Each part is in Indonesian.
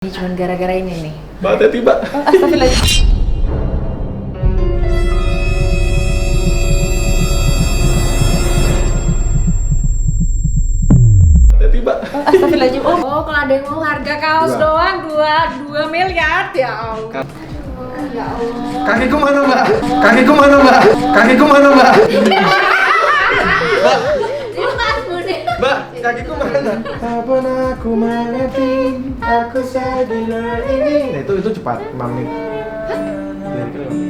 Ini cuma gara-gara ini nih. Mbak Teti, Mbak. Oh, astagfirullah. Teti, Mbak. Oh, astagfirullahaladzim. Oh, kalau ada yang mau harga kaos doang 2 miliar ya Allah. Ya Allah. Kakiku mana, Mbak? Kakiku mana, Mbak? Kakiku mana, Mbak? Mbak, Mbak, kakiku mana? Kapan aku mengerti, aku sadar ini. Nah, itu cepat, 5 menit. Liriknya 5 menit.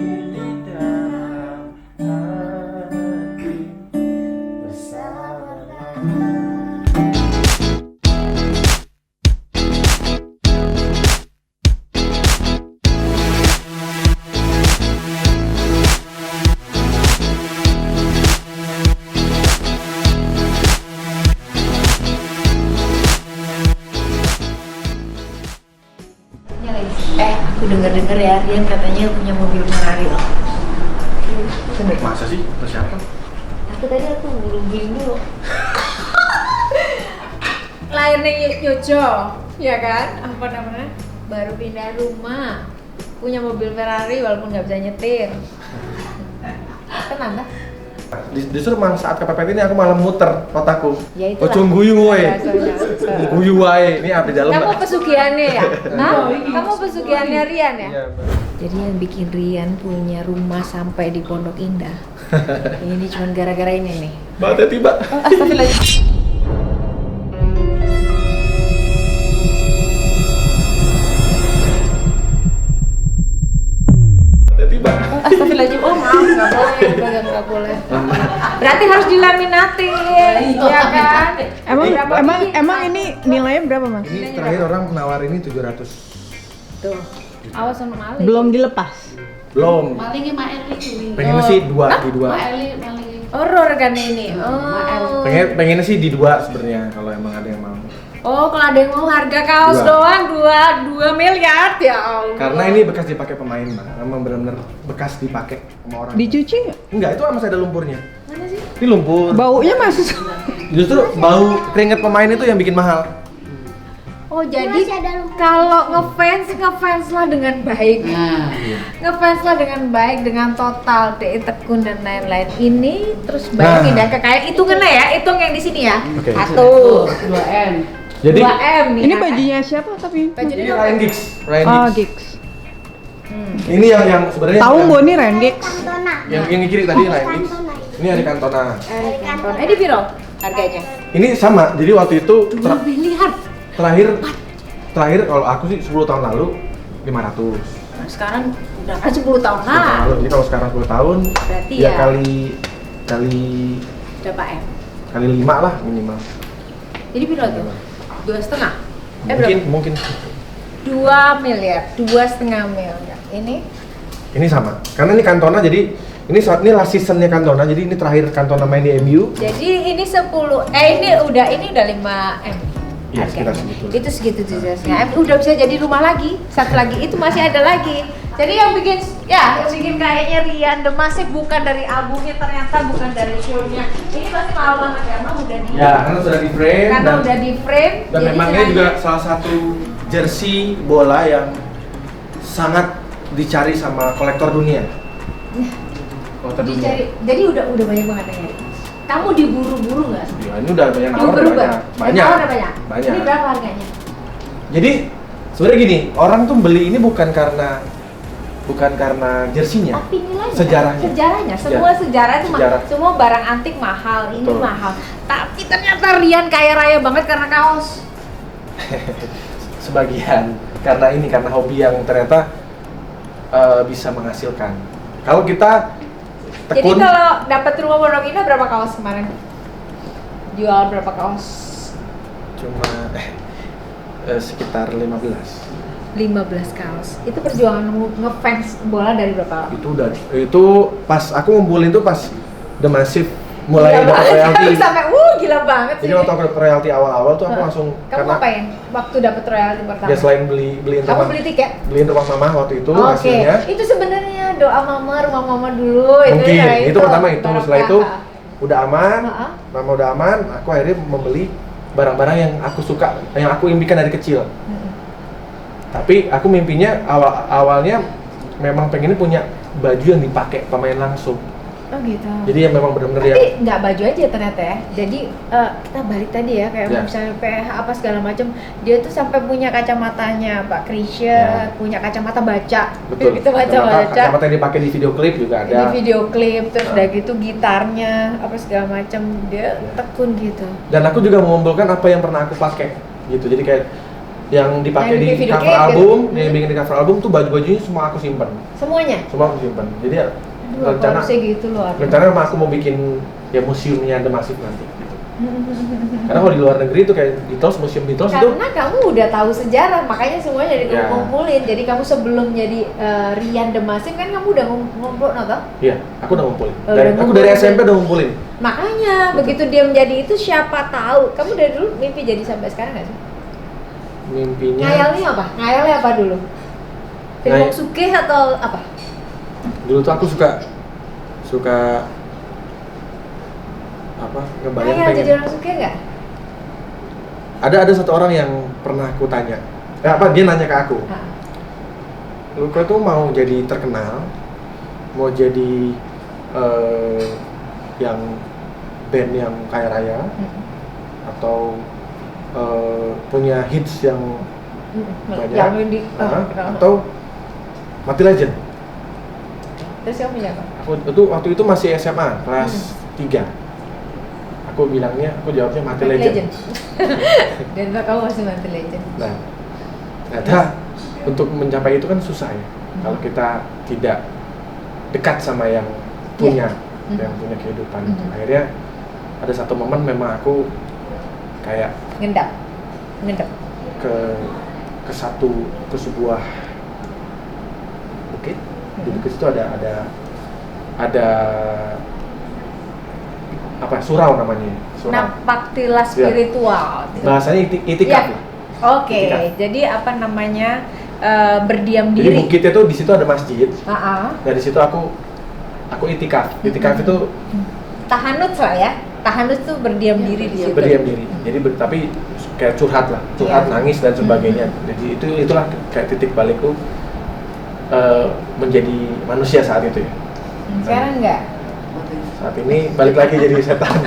Aku denger-denger ya, Rian katanya punya mobil Ferrari loh. Masa sih? Terus siapa? Aku buru-buru dulu. Lainnya Yojo, ya kan? Apa namanya? Baru pindah rumah, punya mobil Ferrari walaupun nggak bisa nyetir. Kenapa? Justru mang saat kepepet ini aku malah muter otakku. Ya itulah. Ojung guyu woy. Guyu wae. Ini abdi dalam. Kamu Mbak. pesugihannya ya? Hah? Kamu pesugihannya Rian ya? Iya, Mbak. Jadi yang bikin Rian punya rumah sampai di Pondok Indah. Ini cuma gara-gara ini nih. Mbak Teti, Mbak. Oh, astagfirullahaladzim. Teti, Mbak. Oh, astagfirullahaladzim. Oh, maaf, nggak boleh. Berarti harus dilaminatin, ya kan? Emang ini nilainya berapa, Mas? Ini terakhir orang nawar ini 700. Tuh, awas sama maling. Belum dilepas. Belum. Malingnya Mak Eli kuwi. Pengennya sih di dua. Mak Eli maling. Horor kan ini. Oh. Pengennya sih di dua sebenarnya kalau emang ada yang mau. Oh, kalau ada yang mau harga kaos doang 2 miliar ya Allah. Karena ini bekas dipakai pemain, Mbak. Emang benar-benar bekas dipakai sama orang. Dicuci nggak? Enggak, itu masih ada lumpurnya. Mana sih? Ini lumpur. Baunya masih Justru bau keringat pemain itu yang bikin mahal. Oh, jadi kalau ngefans lah dengan baik. Nah, Ngefans lah dengan baik, dengan total, DE tekun dan lain-lain. Ini terus bayangin Nah. ya, kayak hitungannya ya, hitung yang di sini ya. Oke. 1, 2M. Jadi 2M nih. Ini kan? bajunya siapa tapi? Bajunya ini apa? Ryan Giggs. Oh, Gigs. Ini yang sebenarnya Tahu yang- Mbak ini Ryan Gigs? yang kiri tadi Ryan Giggs. Ini Eric Cantona. Ini Viro harganya. Ini sama. Jadi waktu itu 2 miliar. terakhir kalau aku sih 10 tahun lalu 500. Nah, sekarang udah kan 10 tahun 10 tahun lah. lalu. Jadi kalau sekarang 10 tahun Berarti ya ya berapa M? kali 5 lah minimal. Jadi Viro tuh 2,5. Mungkin 2 miliar, 2,5 miliar. ini sama. Karena ini Cantona jadi ini last seasonnya Cantona. Jadi ini terakhir Cantona main di MU. Jadi ini 10. Ini udah 5 M. Iya, Harganya. sekitar segitu. Itu segitu juga. Udah bisa jadi rumah lagi. Satu lagi itu masih ada lagi. Jadi yang bikin kayaknya Rian The Massive bukan dari albumnya, ternyata bukan dari shownya. Ini pasti mahal banget karena udah di Ya, karena sudah di frame karena udah di frame. dan jadi memang ini nilainya- juga salah satu jersey bola yang sangat dicari sama kolektor dunia. Kolektor dunia. dicari. Jadi udah banyak banget yang nyari. Kamu diburu-buru nggak? Ya, ini udah banyak nawar, Diburu banyak. Ada banyak. Banyak. Ini berapa harganya? Jadi sebenarnya gini, orang tuh beli ini bukan karena jersinya, Tapi nilainya, Sejarahnya. semua sejarah itu Sejarah. semua barang antik mahal, ini Betul. mahal. Tapi ternyata Rian kaya raya banget karena kaos. Sebagian karena hobi yang ternyata bisa menghasilkan. Kalau kita Jadi tekun, kalau dapat rumah Pondok Indah berapa kaos kemarin? Jual berapa kaos? cuma sekitar 15. 15 kaos. Itu perjuangan ngefans bola dari berapa lama? Itu pas aku ngumpulin tuh pas The Massive mulai Gila dapat banget, royalti. sampai gila banget sih. Jadi waktu aku dapat royalti awal-awal tuh aku langsung Kamu ngapain waktu dapat royalti pertama? ya selain beliin Kamu beli tiket? beliin rumah mama waktu itu Oke, hasilnya. itu sebenarnya doa mama, rumah mama dulu. Mungkin ya, itu pertama itu, barokah. setelah itu udah aman, Ha-ha. mama udah aman, aku akhirnya membeli barang-barang yang aku suka, yang aku impikan dari kecil. Tapi aku mimpinya awalnya memang pengennya punya baju yang dipakai pemain langsung. Oh gitu. Jadi yang memang benar-benar yang Tapi nggak baju aja ternyata ya. Jadi kita balik tadi ya kayak Ya. misalnya PH apa segala macam, dia tuh sampai punya kacamatanya Pak Krisya, Ya. punya kacamata baca. betul. Kita baca-baca. Kacamata yang dipakai di video klip juga Di ada. video klip terus udah gitu gitarnya apa segala macam dia tekun gitu. Dan aku juga mengumpulkan apa yang pernah aku pakai gitu. Jadi kayak yang dipakai Yang di bikin video cover klip album, gitu. yang bikin di cover album tuh baju-bajunya semua aku simpen. Semuanya. Semua aku simpen. Jadi ya, Aduh, aku rencana harusnya gitu loh. rencana memang aku mau bikin ya museumnya The Massive nanti. Karena kalau di luar negeri itu kayak Beatles, museum Beatles itu Karena kamu udah tahu sejarah, makanya semuanya jadi Ya. ngumpulin. Jadi kamu sebelum jadi Rian The Massive kan kamu udah ngumpul nonton? iya, aku udah ngumpulin. Oh, Dari, udah aku dari ngumpulin. SMP udah ngumpulin. Makanya begitu dia menjadi itu siapa tahu. Kamu dari dulu mimpi jadi sampai sekarang nggak sih? Mimpinya Ngayalnya apa? Ngayalnya apa dulu? Film Ngay- Sukih atau apa? dulu tuh aku suka apa ngebayang Ngayal jadi pengen. orang Sukih nggak? Ada satu orang yang pernah aku tanya. Dia nanya ke aku. Ah. Lu kok tuh mau jadi terkenal, mau jadi yang band yang kaya raya, atau punya hits yang banyak, Yang di atau mati legend. Terus kamu punya apa? Aku waktu itu masih SMA kelas 3. Aku jawabnya mati legend. Dan kamu masih mati legend. Nah, ternyata untuk mencapai itu kan susah ya. Kalau kita tidak dekat sama yang punya, yang punya kehidupan. Akhirnya ada satu momen memang aku kayak Ngendap. ke sebuah bukit. Di bukit itu ada apa surau namanya, surau. Nampaktilah spiritual. Bahasanya itikaf Iya. lah. Oke, Itikaf. jadi apa namanya berdiam Jadi diri. bukitnya tuh di situ ada masjid. Ah. Nah di situ aku itikaf. Itikaf itu Tahanut lah ya. Tahanut tuh berdiam diri di situ. berdiam diri. Jadi tapi kayak curhat lah, curhat, Iya. nangis dan sebagainya. Jadi itulah kayak titik balikku menjadi manusia saat itu ya. Sekarang enggak. Saat ini balik lagi jadi setan.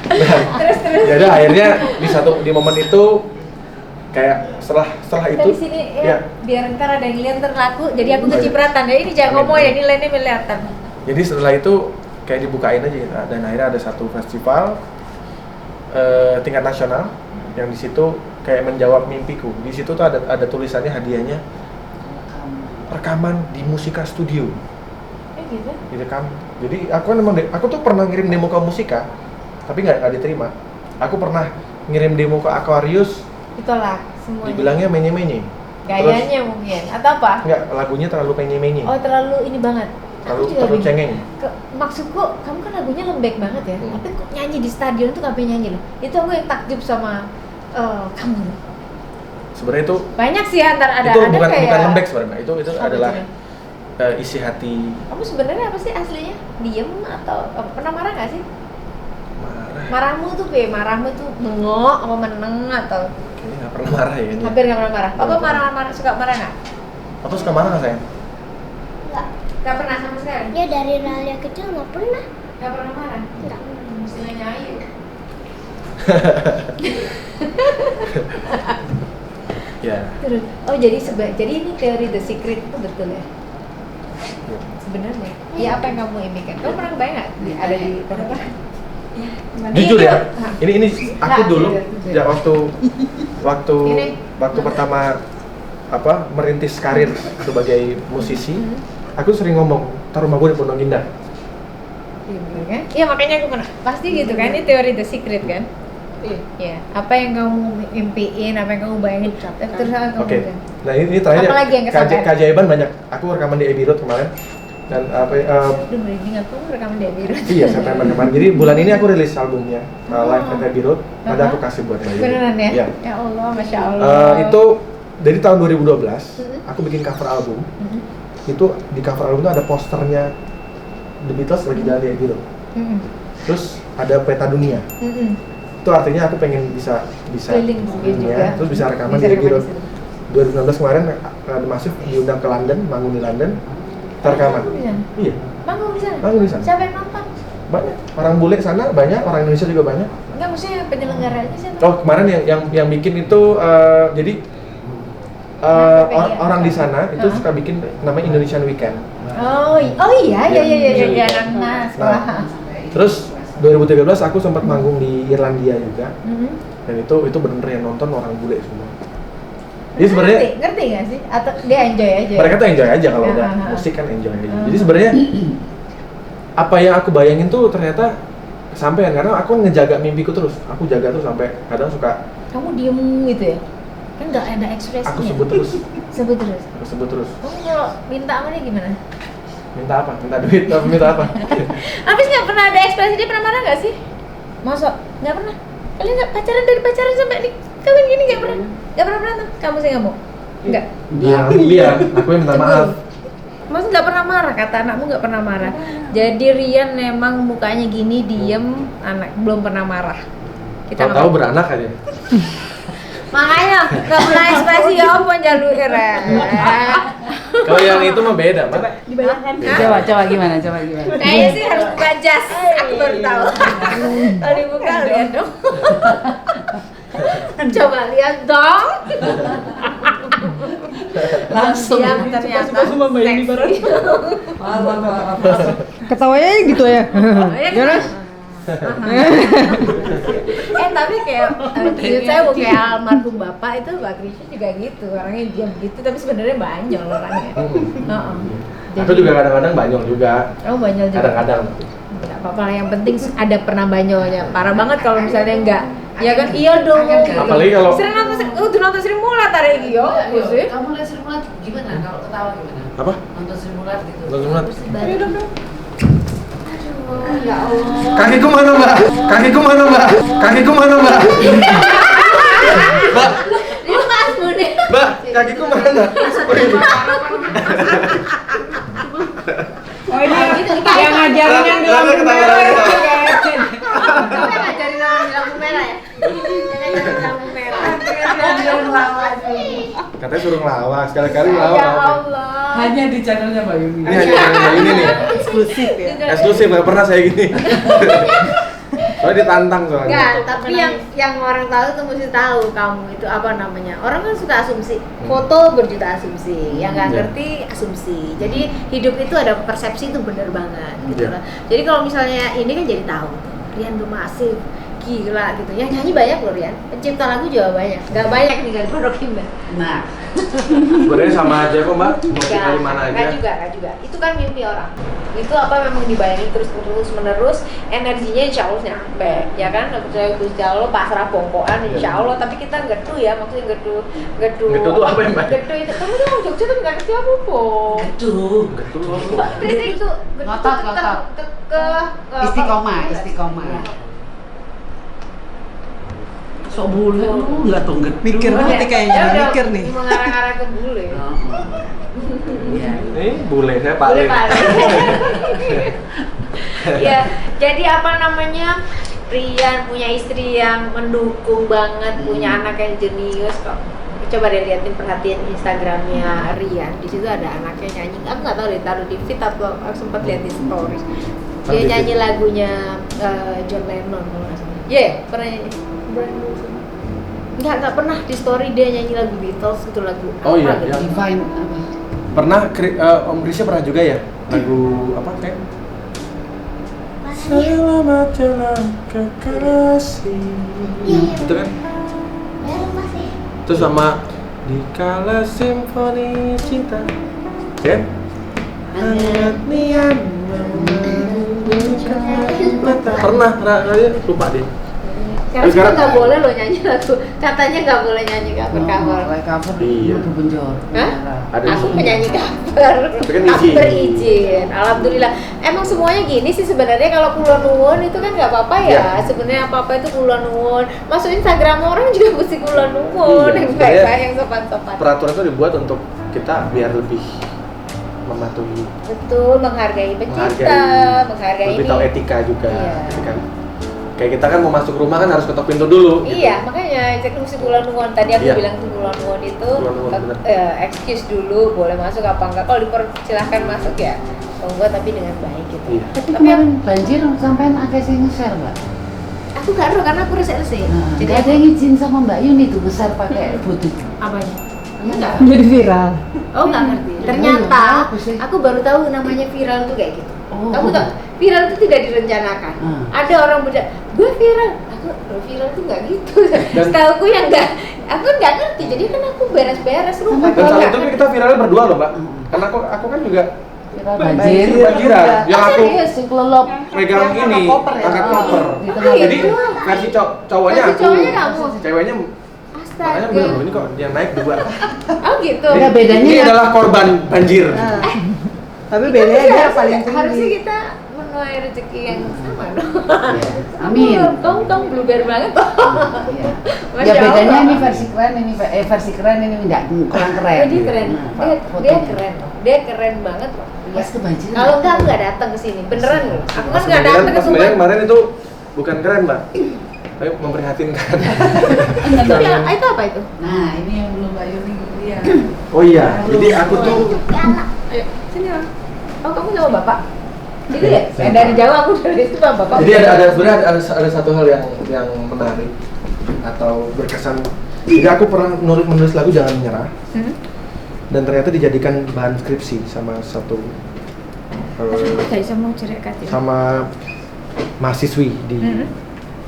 Nah, Terus. jadi akhirnya di momen itu kayak setelah Kita itu di sini ya, biar ntar ada yang lihat ntar laku. Jadi aku Baik. kecipratan ya. Ini jangan Amin. ngomong ya, ini lainnya kelihatan. jadi setelah itu kayak dibukain aja gitu. Dan akhirnya ada satu festival tingkat nasional yang di situ kayak menjawab mimpiku. Di situ tuh ada tulisannya hadiahnya rekaman di Musika Studio. Gitu. Direkam. Jadi aku tuh pernah ngirim demo ke Musika, tapi nggak diterima. Aku pernah ngirim demo ke Aquarius, Ditolak semuanya. dibilangnya menye-menye. Gayanya mungkin atau apa? Nggak, lagunya terlalu menye-menye, Oh, terlalu ini banget. terlalu cengeng. Maksudku, kamu kan lagunya lembek banget ya. Hmm. Tapi kok nyanyi di stadion tuh ngapain nyanyi loh? Itu aku yang takjub sama kamu. Sebenarnya itu Banyak sih antara ada bukan kayak lembek sebenarnya. Itu Apa adalah itu? isi hati. Kamu sebenarnya apa sih aslinya? Diem atau pernah marah nggak sih? Marah. Marahmu tuh marahmu tuh bengok apa meneng atau Kayaknya nggak pernah marah ya ini. hampir nggak pernah marah? Apa Nggak pernah. marah suka marah nggak? Atau suka marah nggak sayang? Nggak pernah sama sekali. Ya dari Ralia kecil nggak pernah. Nggak pernah marah. Nggak. Istilahnya ayu. Ya. Terus, oh jadi ini teori The Secret itu betul ya? Sebenarnya, ya apa yang kamu impikan? Kamu pernah kebayang nggak ada di apa? Jujur Ini ya, tuh, ini aku Nah, dulu jujur. ya waktu Ini. pertama merintis karir sebagai musisi, aku sering ngomong, taruh rumah gue di Pondok Indah. Iya bener kan? Iya makanya aku pernah. Pasti gitu kan? Ini teori The Secret kan? Iya. Apa yang kamu impiin, apa yang kamu bayangin, terus kamu Oke. bilang. Nah ini terakhir Apalagi yang kesampaian? keajaiban banyak. Aku rekaman di Abbey Road kemarin dan Aduh merinding aku rekaman di Abbey Road. iya September kemarin. Jadi bulan ini aku rilis albumnya live at Abbey Road. Nanti aku kasih buat Mbak Yuni. Beneran ya? Iya. Ya Allah, Masya Allah. Itu dari tahun 2012 aku bikin cover album. Itu di cover album itu ada posternya The Beatles lagi jalan di Abbey Road. Terus ada peta dunia. Itu artinya aku pengen bisa Keliling dunia juga. terus bisa rekaman Bisa di Abbey rekaman Road. di situ. 2019 kemarin The Massive diundang ke London, manggung di London, rekaman. Iya. Manggung di sana. Manggung di sana. Siapa yang nonton? Banyak. Orang bule sana banyak, orang Indonesia juga banyak. Enggak, maksudnya penyelenggaranya siapa? Oh, kemarin yang bikin itu jadi orang di sana itu suka bikin namanya Indonesian Weekend. Oh iya anak sekolah. Terus 2013 aku sempat manggung di Irlandia juga. Dan itu bener yang nonton orang bule semua. Jadi sebenarnya ngerti nggak sih? Atau dia enjoy aja? Mereka tuh enjoy aja kalau udah musik kan enjoy aja. Jadi sebenarnya apa yang aku bayangin tuh ternyata kesampaian karena aku ngejaga mimpiku terus. Aku jaga tuh sampai kadang suka. Kamu diem gitu ya? Kan nggak ada ekspresinya. Aku sebut terus. Sebut terus. Aku sebut terus. Kamu kalau minta sama dia gimana? Minta apa? Minta duit atau minta apa? Habis nggak pernah ada ekspresi, dia pernah marah nggak sih? Masa? Nggak pernah? Kalian nggak pacaran dari pacaran sampai nih kawin gini nggak pernah? Nggak pernah berantem? Kamu sih nggak mau? Nggak? Diam. Aku yang minta maaf. Mas nggak pernah marah, kata anakmu nggak pernah marah. Jadi Rian memang mukanya gini, diem, anak belum pernah marah. Kita Tahu beranak aja. Makanya nggak pernah ekspresi apa jalur Rian. Kalau yang itu mah beda, mana? Coba gimana? Kayaknya sih harus buka jas. Aku baru tahu. Kalau dibuka lihat dong. Coba lihat dong. Langsung. Yang ternyata seksi. Ketawanya gitu ya. Gimana? Tapi kayak saya kayak almarhum bapak itu Pak Krisya juga gitu, orangnya diam gitu tapi sebenarnya banyol orangnya. Aku juga kadang-kadang banyol juga. Kamu banyol juga. Kadang-kadang. Nggak apa-apa lah, yang penting ada pernah banyolnya. Parah banget kalau misalnya enggak. Ya kan iya dong. Gitu. Apalagi kalau sering nonton Sri Mulat tarik iyo, sih. Kamu lihat Sri Mulat gimana? Kalau ketawa gimana? apa? Nonton Sri Mulat gitu. Nonton Ya Allah. Kakiku mana, Mbak? Kakiku mana, Mbak? Kakiku mana, Mbak? Mbak, Ini Mas Budi. Mbak, kakiku mana? Oh ini yang ngajarin yang di lampu merah ya. Kamu yang ngajarin orang di lampu merah ya? Yang ngajarin lampu merah. Katanya suruh ngelawak, sekali-kali Ya ngelawak. Allah. Hanya di channelnya Mbak Yumi. Ini hanya yang ini nih. Eksklusif ya. Eksklusif, nggak pernah saya gini. Soalnya ditantang soalnya. Enggak, tapi yang orang tahu tuh mesti tahu kamu itu apa namanya. Orang kan suka asumsi. Foto berjuta asumsi, yang nggak ngerti asumsi. Jadi hidup itu ada persepsi itu bener banget gitu kan. Jadi kalau misalnya ini kan jadi tahu. Rian The Massive, gila gitu. Yang nyanyi banyak loh Rian. Pencipta lagu juga banyak. Nggak banyak nih kan Pondok Indah. Nah, Sebenarnya sama aja kok, Mbak. Mau tinggal di mana aja. Nggak juga. Itu kan mimpi orang. Itu apa memang dibayangin terus menerus, energinya insya Allah nyampe, ya kan? Percaya insya Allah pasrah pokoknya insya Allah. Tapi kita gedu ya, maksudnya gedu. Gedu tuh apa ya, Mbak? Gedu itu kamu tuh mau Jogja tapi nggak ngerti apa po. geduh. Jadi itu Ngotot. Istiqomah. Sok bule lu enggak tuh geduh. Mikir banget nih kayaknya, mikir nih. Mengarah-arah ke bule. Ini bule saya paling. Ya, jadi apa namanya? Rian punya istri yang mendukung banget, punya anak yang jenius kok. Coba deh liatin perhatian Instagramnya Rian. Di situ ada anaknya nyanyi. Aku nggak tahu deh taruh di feed atau aku sempat lihat di stories. Dia nyanyi lagunya John Lennon. Pernah nyanyi. Nggak pernah di story dia nyanyi lagu Beatles itu lagu. Oh iya, gitu. iya. Divine apa? Pernah Om Krisya pernah juga ya lagu apa kayak Selamat jalan kekasih. Itu kan? Masih. Terus sama Dikala Simfoni Cinta. Kan? Hangat niat pernah lupa deh. Sekarang nggak boleh lo nyanyi lagu, katanya nggak boleh nyanyi cover. Cover Iya. itu benjol. Hah? Ada Aku izin. penyanyi cover. Tapi kan Aku izin. berizin. Alhamdulillah. Emang semuanya gini sih sebenarnya kalau kula nuwun itu kan nggak apa-apa ya. Ya. Sebenarnya apa-apa itu kula nuwun. Masuk Instagram orang juga mesti kula nuwun. Iya. Yang baik-baik, yang sopan-sopan. Peraturan itu dibuat untuk kita biar lebih mematuhi, Betul, menghargai pencipta, menghargai lebih ini. tahu etika juga, Iya. gitu kan. Kayak kita kan mau masuk rumah kan harus ketok pintu dulu. Gitu. Iya, makanya cek mesti bulan-bulan. Tadi aku Iya. bilang tuh bulan-bulan itu Bulan-bulan, bener. excuse dulu, boleh masuk apa enggak. Kalau dipersilahkan masuk ya, monggo tapi dengan baik gitu. Iya. Tapi kemarin banjir sampean akeh sing nge-share, Mbak. Aku nggak tahu karena aku reserse. Nah, Jadi ada yang izin sama Mbak Yuni tuh besar pakai butut. apanya? Enggak. Jadi viral. Oh nggak ngerti. Ternyata Apa sih? aku baru tahu namanya viral tuh kayak gitu. Oh. Kamu tahu viral itu tidak direncanakan. Ada orang beda, gue viral. Aku viral tuh nggak gitu. Setahuku yang aku nggak ngerti. Jadi kan aku beres-beres rumah. Dan saat itu kan kita viralnya berdua loh, Mbak. Karena aku kan juga Viral banjir. banjiran. Yang aku serius? Sing kelelop. megang ini, angkat koper. Di tengah. Jadi versi cowoknya Versi aku. cowoknya kamu. Ceweknya makanya bener loh, Astaga. ini kok yang naik dua. Oh gitu. Ya, bedanya Ini ya. adalah korban banjir. Tapi bedanya dia paling Harusnya tinggi. kita menuai rezeki yang sama dong. Amin. Kamu blueber banget kok. Iya. Masya Ya bedanya Allah. ini versi keren, ini versi keren, ini enggak kurang keren. Oh, dia keren. Nah, Dia fotonya. keren. Dia keren banget loh. Pas kebanjiran. Kalau enggak aku nggak datang ke sini. Beneran loh. Aku kan Pas nggak datang ke kemarin semua. kemarin itu bukan keren, Mbak. Tapi memprihatinkan. Itu apa itu? Nah, ini yang belum Mbak Yuni lihat. Oh iya, jadi aku tuh Ayo, sini lah. Oh, kamu sama bapak? Itu ya? Dari jauh aku dari situ sama bapak. jadi ada sebenarnya ada satu hal yang menarik atau berkesan. Jadi aku pernah menulis lagu Jangan Menyerah. Dan ternyata dijadikan bahan skripsi sama satu Jadi saya mau cerita ya. sama mahasiswi di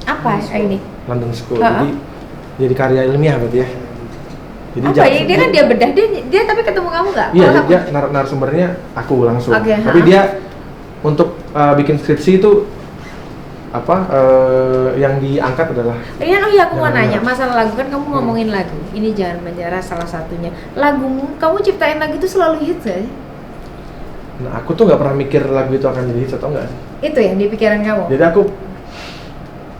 Apa ini? London School. Ha-ha. Jadi karya ilmiah berarti ya. Jadi Apa ya? Dia kan dia bedah. Dia tapi ketemu kamu nggak? Iya, Kalau dia narasumbernya aku langsung. Oke, Tapi ha-ha. dia untuk bikin skripsi itu yang diangkat adalah Rian, oh iya aku mau Jangan nanya Menyerah. masalah lagu kan kamu ngomongin lagu. Ini Jangan Menyerah salah satunya. Lagumu, kamu ciptain lagu itu selalu hits gak sih? nah, aku tuh nggak pernah mikir lagu itu akan jadi hits atau enggak sih. Itu yang di pikiran kamu. Jadi aku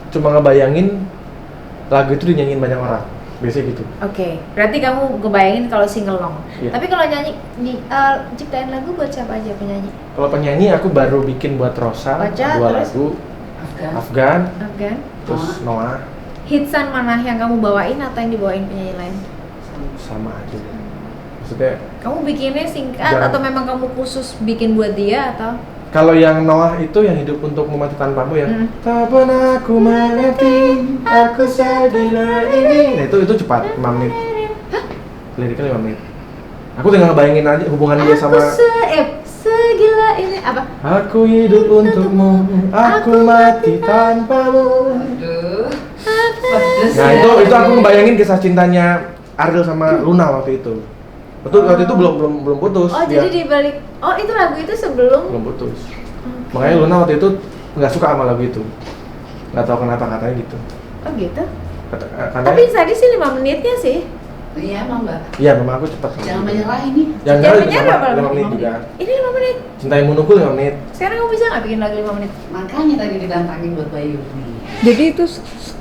cuma ngebayangin lagu itu dinyanyiin banyak orang. Biasanya gitu. Oke, berarti kamu kebayangin kalau singelong. Iya. Tapi kalau nyanyi, ciptain lagu buat siapa aja penyanyi? Kalau penyanyi aku baru bikin buat Rosa, Baca, 2 terus? lagu, Afgan. Afgan, Afgan? terus Noah, Hitsan mana yang kamu bawain atau yang dibawain penyanyi lain? sama aja. Maksudnya Kamu bikinnya singkat Jangan. atau memang kamu khusus bikin buat dia atau? kalau yang Noah itu yang hidup untukmu mati tanpamu yang tak pernah aku mengerti aku segila ini. Nah itu cepat 5 menit. Liriknya 5 menit. Aku tinggal ngebayangin aja hubungan dia sama segila ini apa? aku hidup untukmu, aku mati tanpamu. Aduh. Pedes Nah ya. itu aku ngebayangin kisah cintanya Ariel sama Luna waktu itu. Betul, waktu itu belum putus. Oh dia. jadi dibalik. Oh itu lagu itu sebelum. Belum putus. Makanya Luna waktu itu nggak suka sama lagu itu. Nggak tahu kenapa katanya gitu. Oh gitu. Katanya. Tapi tadi sih 5 menitnya sih. Iya emang Mbak. Iya, memang aku cepat. Jangan menyerah ini. Yang Jangan enggak menyerah, sama Bang. 5 menit juga. Ini 5 menit. Cinta yang menunggu 5 menit. Sekarang kamu bisa nggak bikin lagu 5 menit? Makanya tadi ditantangin buat Mbak Yuni. Jadi itu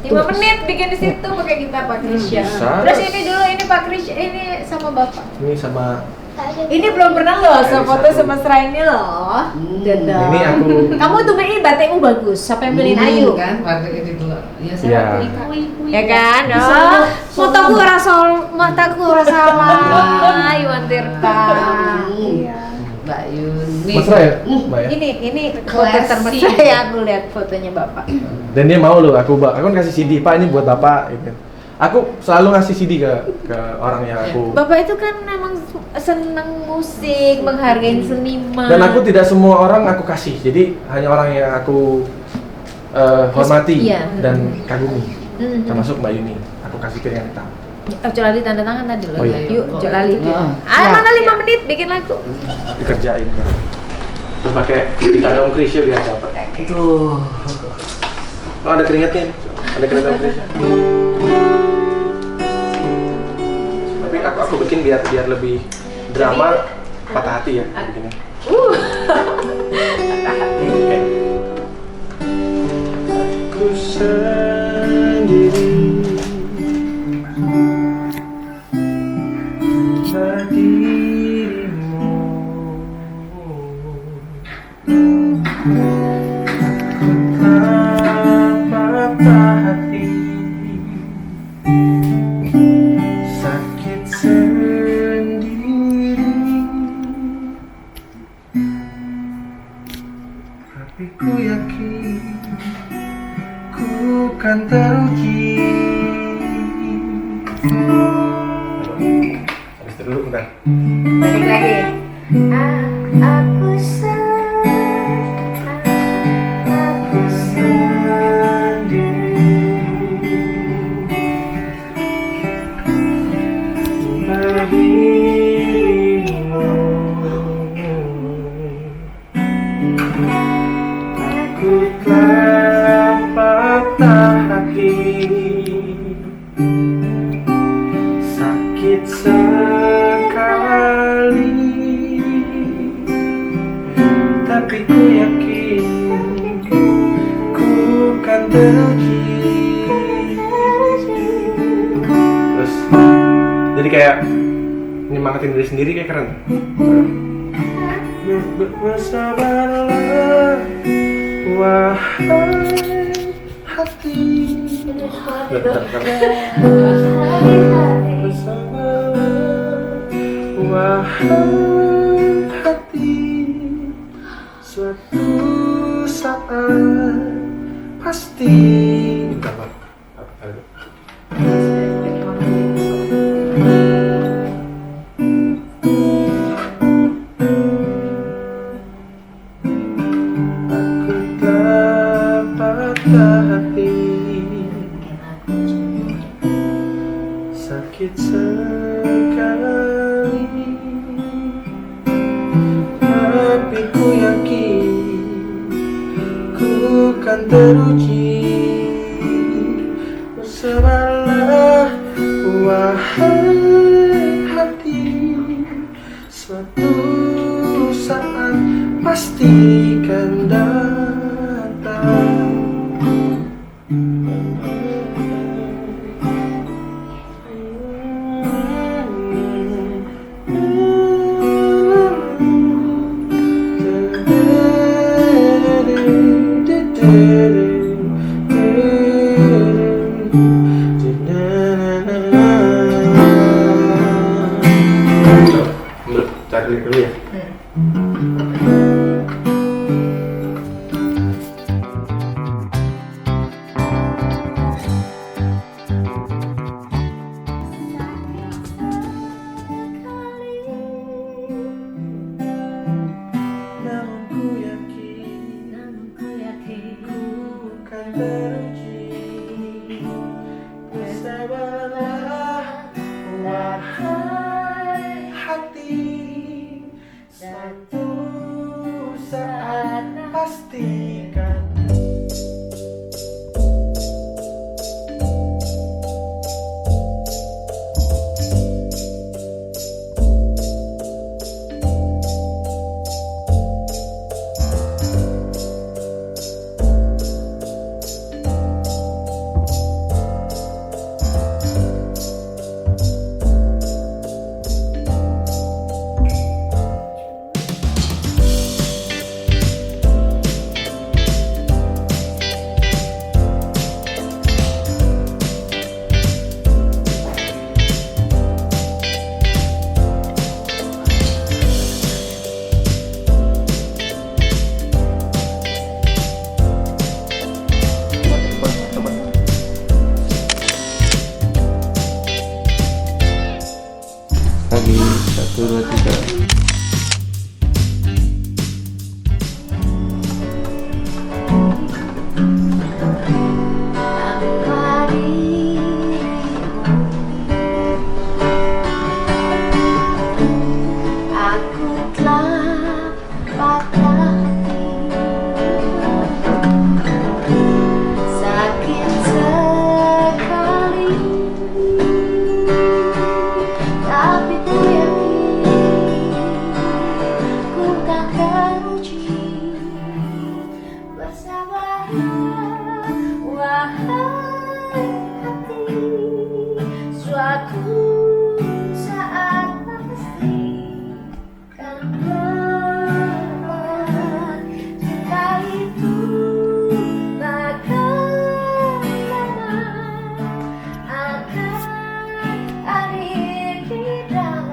5 menit bikin di situ pakai kita Pak Krisya. Bisa. Terus ini dulu ini Pak Krisya ini sama Bapak. Ini sama Ini belum pernah loh foto satu. sama Mesra ini loh. Dadah. ini aku Kamu tuh ini batikmu bagus. Siapa yang beliin Ayu? Kan, warna ini dulu. Iya, Iya. saya ibu-ibu. Ya kan? Bisa, Oh, so- fotoku mataku salah. Iwan Tirta. Iya. Mbak Yuni. mesra ya, Mbak ya. Ini foto Classy. termesra ya aku lihat fotonya Bapak. Dan dia mau loh aku kan kasih CD, Pak ini buat Bapak gitu. Aku selalu ngasih CD ke orang yang aku. Bapak itu kan memang senang musik, menghargai seniman. Dan aku tidak semua orang aku kasih. Jadi hanya orang yang aku hormati Iya. dan kagumi. Mhm. Termasuk Mbak Yuni. Aku kasih piringan hitam. Oh, Jolali tanda tangan tadi loh. Oh, iya. Yuk, Jolali. Ya. Mana 5 menit bikin lagu? Dikerjain. Terus pakai ditanda Om Krisya biar dapat. Tuh. Oh ada keringatnya. Ada keringat Om Krisya. Tapi aku bikin biar lebih drama, patah hati ya bikinnya. Oke. Aku sendiri berdirimu. Betapa Itu dulu bentar. Balik lagi. Aku Aku telah patah hati, sakit sekali, tapi ku yakin ku kan teruji. Terus jadi kayak nyemangatin diri sendiri, kayak keren. Bersabarlah wahai hati, bersabarlah wahai hati, suatu saat pasti. Sakit sekali, tapi ku yakin ku kan teruji. Bersabarlah wahai hati, suatu saat pasti kan datang. Cari dulu ya. Namun ku yakin ku kan teruji. Bersabarlah wahai hati, satu saat pastikan. Lagi 1, 2, 3. Aku telah patah hati, sakit sekali, tapi ku yakin ku kan teruji. Bersabarlah wahai hati, suatu saat pasti kan dapat. Cinta itu bakal lama, akan hadir di dalam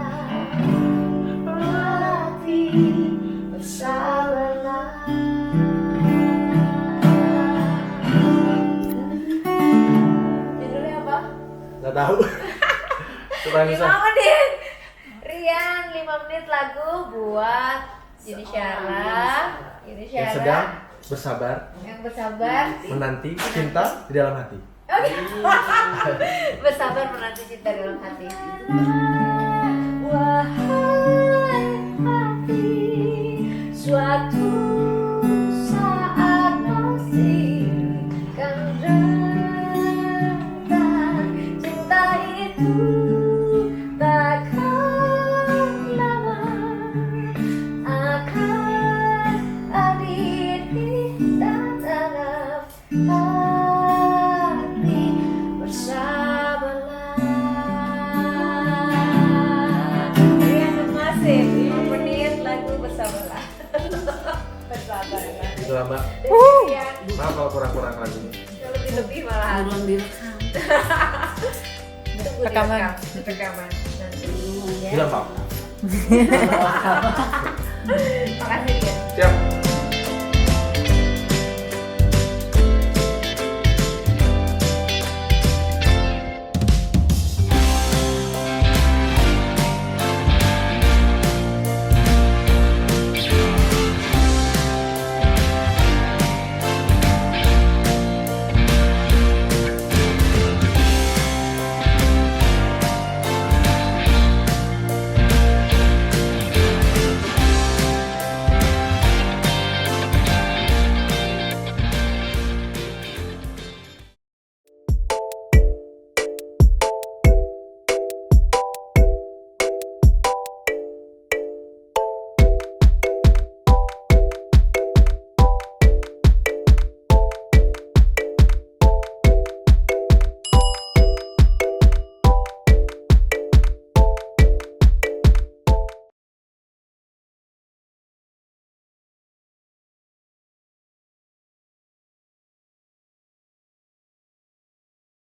hati. Bersabarlah. Judulnya apa? Nggak tahu. Coba bisa. Gimana deh? menit lagu buat Yuni Syara. Yuni Yang Syara sedang bersabar yang bersabar. menanti cinta di dalam hati. Oke. Bersabar menanti cinta dalam hati. Wahai hati, suatu saat pasti kan datang. Cinta itu takkan lama, akan hadir di dalam hati. Bersabarlah. Rian Demasif 5 menit lagu bersabarlah. Bersabarlah. Itu lah Mbak. Rian Maaf kalau kurang-kurang lagunya. lebih malahan. Belum direkam. Tunggu Rekaman. rekaman nanti ya. Bilang Pak. Makasih Rian. Siap.